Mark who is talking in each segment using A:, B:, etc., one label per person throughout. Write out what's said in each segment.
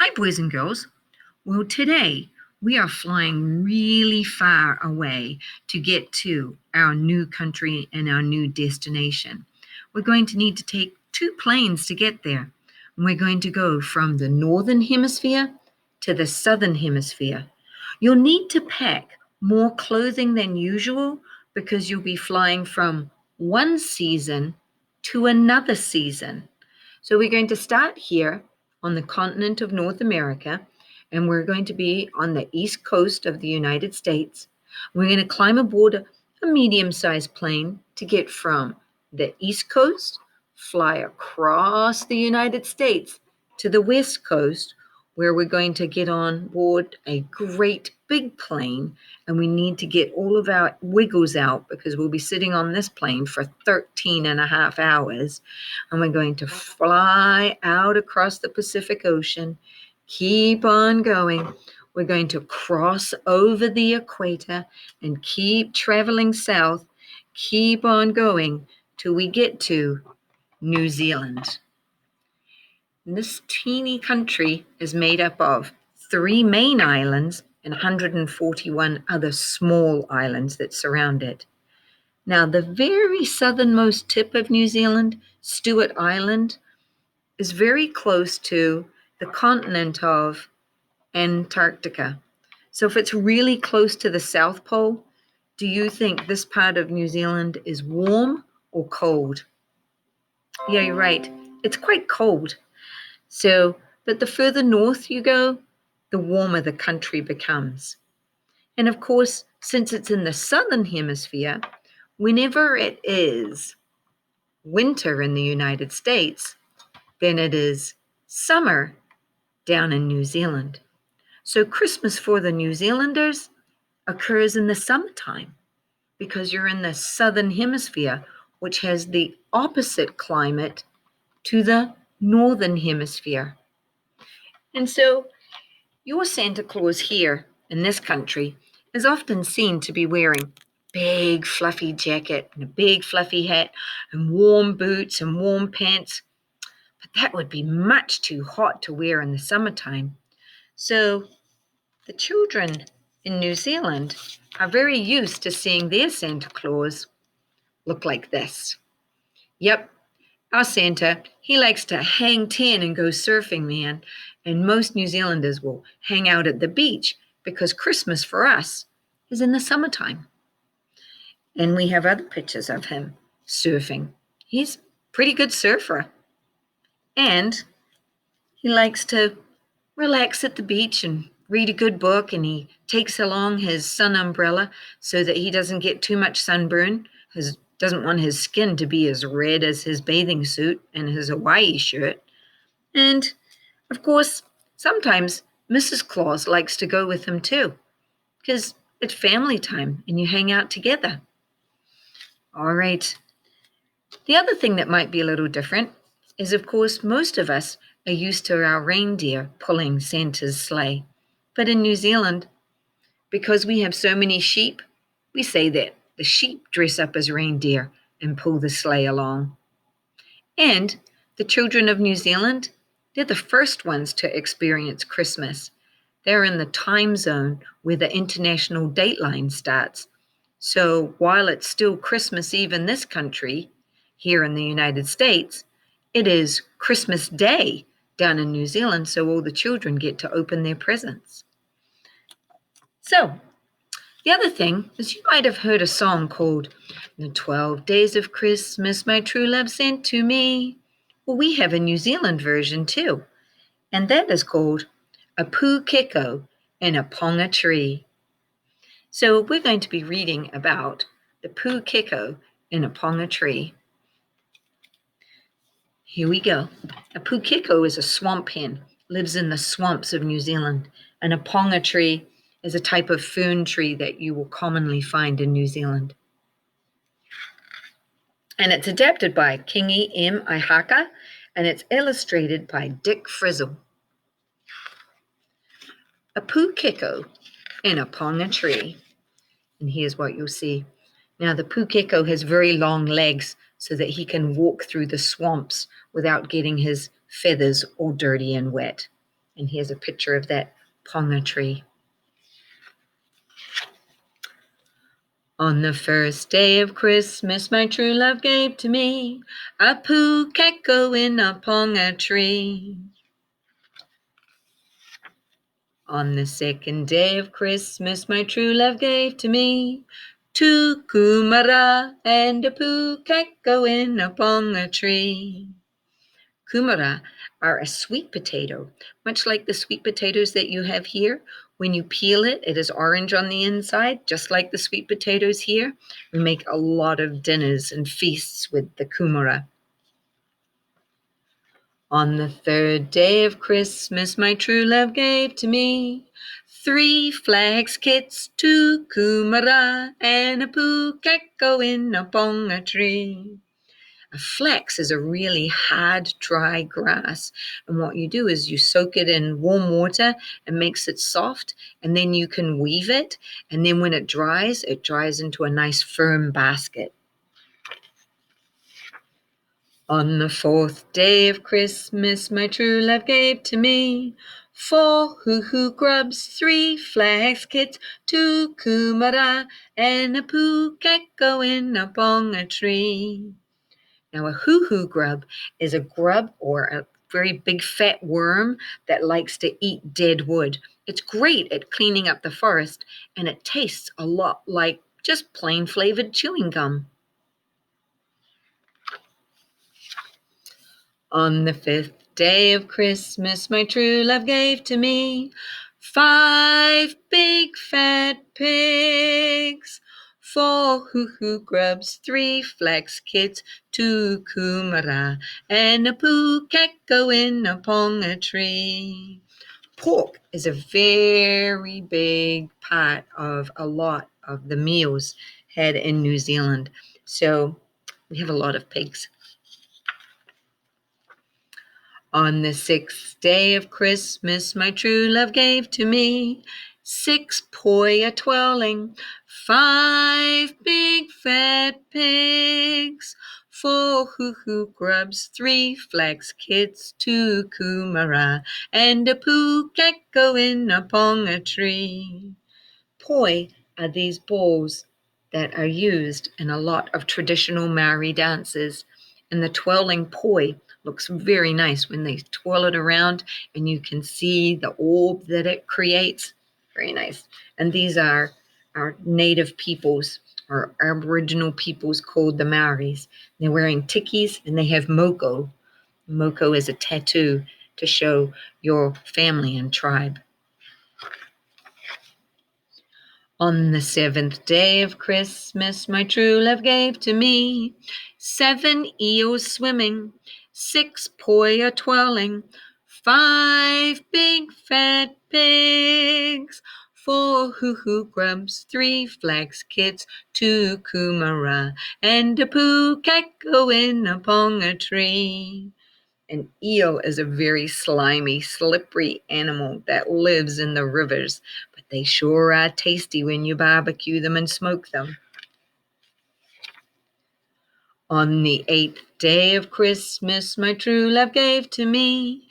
A: Hi, boys and girls. Well, today we are flying really far away to get to our new country and our new destination. We're going to need to take two planes to get there. And we're going to go from the northern hemisphere to the southern hemisphere. You'll need to pack more clothing than usual because you'll be flying from one season to another season. So we're going to start here on the continent of North America, and we're going to be on the east coast of the United States. We're going to climb aboard a medium-sized plane to get from the east coast, fly across the United States to the west coast, where we're going to get on board a great big plane, and we need to get all of our wiggles out because we'll be sitting on this plane for 13 and a half hours, and we're going to fly out across the Pacific Ocean, keep on going. We're going to cross over the equator and keep traveling south, keep on going till we get to New Zealand. And this teeny country is made up of 3 main islands and 141 other small islands that surround it. Now, the very southernmost tip of New Zealand, Stewart Island, is very close to the continent of Antarctica. So if it's really close to the South Pole, do you think this part of New Zealand is warm or cold? Yeah, you're right. It's quite cold. But the further north you go, the warmer the country becomes. And of course, since it's in the southern hemisphere, whenever it is winter in the United States, then it is summer down in New Zealand. So Christmas for the New Zealanders occurs in the summertime because you're in the southern hemisphere, which has the opposite climate to the northern hemisphere. And so your Santa Claus here in this country is often seen to be wearing big fluffy jacket and a big fluffy hat and warm boots and warm pants. But that would be much too hot to wear in the summertime. So the children in New Zealand are very used to seeing their Santa Claus look like this. Yep, our Santa, he likes to hang tin and go surfing, man. And most New Zealanders will hang out at the beach because Christmas for us is in the summertime. And we have other pictures of him surfing. He's a pretty good surfer. And he likes to relax at the beach and read a good book, and he takes along his sun umbrella so that he doesn't get too much sunburn. Doesn't want his skin to be as red as his bathing suit and his Hawaii shirt. And, of course, sometimes Mrs. Claus likes to go with him too, because it's family time and you hang out together. All right. The other thing that might be a little different is, of course, most of us are used to our reindeer pulling Santa's sleigh. But in New Zealand, because we have so many sheep, we say that the sheep dress up as reindeer and pull the sleigh along. And the children of New Zealand, they're the first ones to experience Christmas. They're in the time zone where the international dateline starts. So while it's still Christmas Eve in this country, here in the United States, it is Christmas Day down in New Zealand, so all the children get to open their presents. So, the other thing is you might have heard a song called "The 12 Days of Christmas My True Love Sent to Me." Well, we have a New Zealand version too, and that is called "A Pukeko in a Ponga Tree." So we're going to be reading about the Pukeko in a Ponga Tree. Here we go. A Pukeko is a swamp hen, lives in the swamps of New Zealand, and a Ponga tree is a type of fern tree that you will commonly find in New Zealand. And it's adapted by Kingi M. Ihaka, and it's illustrated by Dick Frizzle. A Pukeko in a Ponga tree. And here's what you'll see. Now, the Pukeko has very long legs so that he can walk through the swamps without getting his feathers all dirty and wet. And here's a picture of that Ponga tree. On the first day of Christmas, my true love gave to me a Pukeko in a Ponga tree. On the second day of Christmas, my true love gave to me two kumara and a Pukeko in a Ponga tree. Kumara are a sweet potato, much like the sweet potatoes that you have here. When you peel it, it is orange on the inside, just like the sweet potatoes here. We make a lot of dinners and feasts with the kumara. On the third day of Christmas, my true love gave to me 3 flax kits, 2 kumara, and a Pukeko in a Ponga tree. A flax is a really hard, dry grass. And what you do is you soak it in warm water and makes it soft. And then you can weave it. And then when it dries into a nice firm basket. On the 4th day of Christmas, my true love gave to me 4 hoo-hoo grubs, 3 flax kits, 2 kumara, and a Pukeko in a Ponga tree. Now, a hoo-hoo grub is a grub or a very big fat worm that likes to eat dead wood. It's great at cleaning up the forest, and it tastes a lot like just plain flavored chewing gum. On the 5th day of Christmas, my true love gave to me 5 big fat pigs, 4 hoo-hoo grubs, 3 flax kits, 2 kumara, and a Pukeko in a Ponga tree. Pork is a very big part of a lot of the meals had in New Zealand. So we have a lot of pigs. On the 6th day of Christmas, my true love gave to me 6 poi a twirling, 5 big fat pigs, 4 hoo-hoo grubs, 3 flax kits, 2 kumara, and a Pukeko in a Ponga tree. Poi are these balls that are used in a lot of traditional Maori dances, and the twirling poi looks very nice when they twirl it around and you can see the orb that it creates. Very nice. And these are our native peoples or Aboriginal peoples called the Maoris. They're wearing tikis and they have moko. Moko is a tattoo to show your family and tribe. On the 7th day of Christmas, my true love gave to me 7 eels swimming, 6 poi a twirling, 5 big fat pigs, 4 hoo-hoo grubs, 3 flax kits, 2 kumara, and a Pukeko in a Ponga tree. An eel is a very slimy, slippery animal that lives in the rivers, but they sure are tasty when you barbecue them and smoke them. On the 8th day of Christmas, my true love gave to me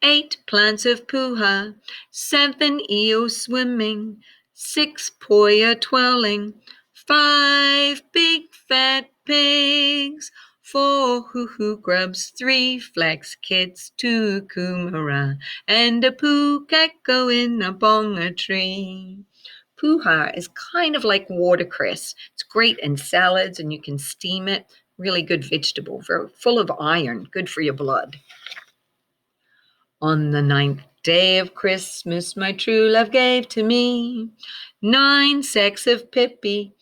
A: 8 plants of puha, 7 eels swimming, 6 poi a twirling, 5 big fat pigs, 4 hoo-hoo grubs, 3 flax kits, 2 kumara, and a Pukeko in a Ponga tree. Puha is kind of like watercress. It's great in salads and you can steam it. Really good vegetable, very full of iron, good for your blood. On the 9th day of Christmas, my true love gave to me 9 sacks of pippy,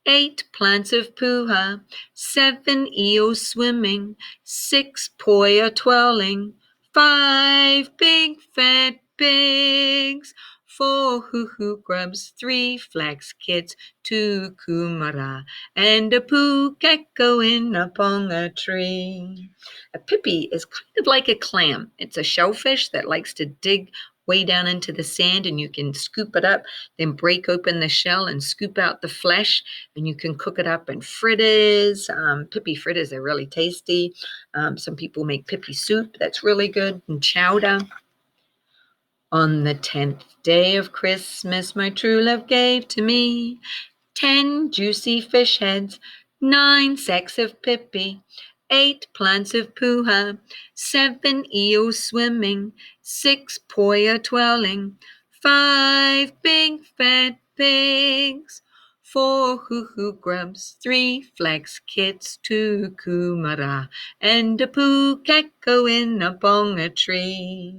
A: 8 plants of puha, 7 eels swimming, 6 poi a twirling, 5 big fat pigs, 4 hoo-hoo grubs, 3 flax kits, 2 kumara, and a Pukeko in a Ponga tree. A pippy is kind of like a clam. It's a shellfish that likes to dig way down into the sand, and you can scoop it up, then break open the shell and scoop out the flesh, and you can cook it up in fritters. Pippy fritters are really tasty. Some people make pippy soup. That's really good, and chowder. On the 10th day of Christmas, my true love gave to me 10 juicy fish heads, 9 sacks of pippy, 8 plants of puha, 7 eels swimming, 6 poya twirling, 5 big fat pigs, 4 hoo-hoo grubs, 3 flax kits, 2 kumara, and a pukeko in a ponga tree.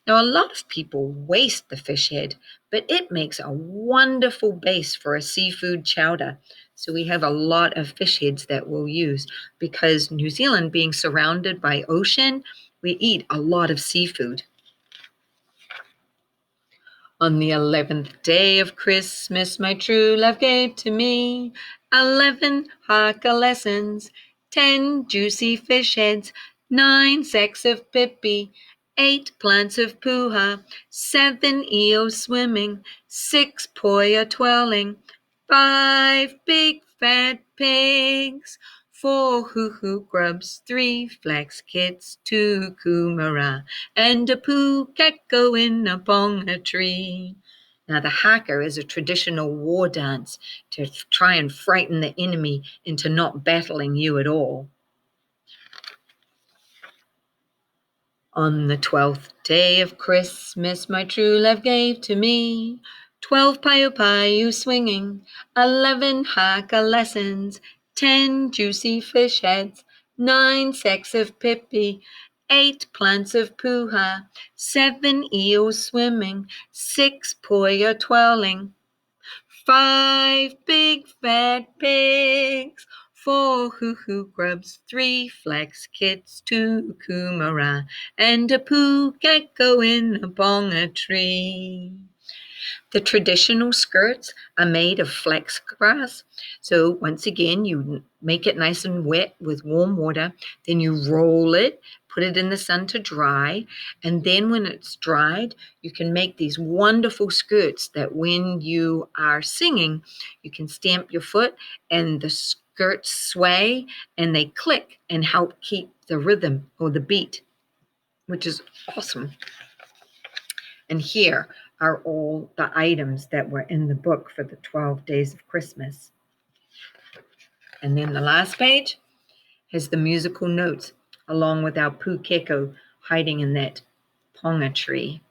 A: Now, a lot of people waste the fish head, but it makes a wonderful base for a seafood chowder. So we have a lot of fish heads that we'll use because New Zealand being surrounded by ocean, we eat a lot of seafood. On the 11th day of Christmas, my true love gave to me 11 haka lessons, 10 juicy fish heads, 9 sacks of pippy, 8 plants of puha, 7 eels swimming, 6 poya twirling, 5 big fat pigs, 4 hoo-hoo grubs, 3 flax kits, 2 kumara, and a pukeko in a ponga tree. Now, the haka is a traditional war dance to try and frighten the enemy into not battling you at all. On the 12th day of Christmas, my true love gave to me 12 payu swinging, 11 haka lessons, 10 juicy fish heads, 9 sacks of pippy, 8 plants of puha, 7 eels swimming, 6 poya twirling, 5 big fat pigs, 4 hoo-hoo grubs, 3 flax kits, 2 kumara, and a pukeko in a ponga tree. The traditional skirts are made of flax grass. So once again, you make it nice and wet with warm water. Then you roll it, put it in the sun to dry. And then when it's dried, you can make these wonderful skirts that when you are singing, you can stamp your foot and the skirts sway and they click and help keep the rhythm or the beat, which is awesome. And here are all the items that were in the book for the 12 days of Christmas. And then the last page has the musical notes along with our Pukeko hiding in that ponga tree.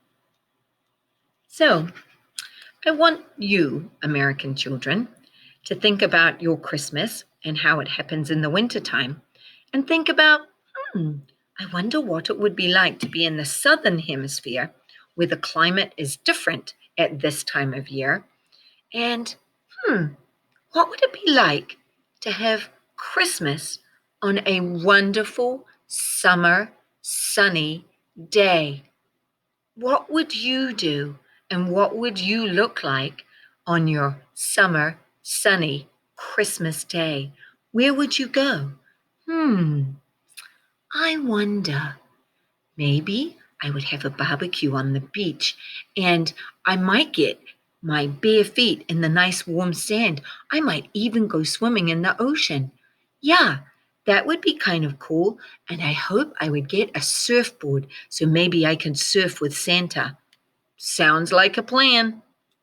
A: So I want you, American children, to think about your Christmas and how it happens in the wintertime. And think about, I wonder what it would be like to be in the southern hemisphere where the climate is different at this time of year. And what would it be like to have Christmas on a wonderful summer sunny day? What would you do and what would you look like on your summer sunny Christmas day? Where would you go? I wonder. Maybe I would have a barbecue on the beach and I might get my bare feet in the nice warm sand. I might even go swimming in the ocean. Yeah, that would be kind of cool. And I hope I would get a surfboard so maybe I can surf with Santa. Sounds like a plan.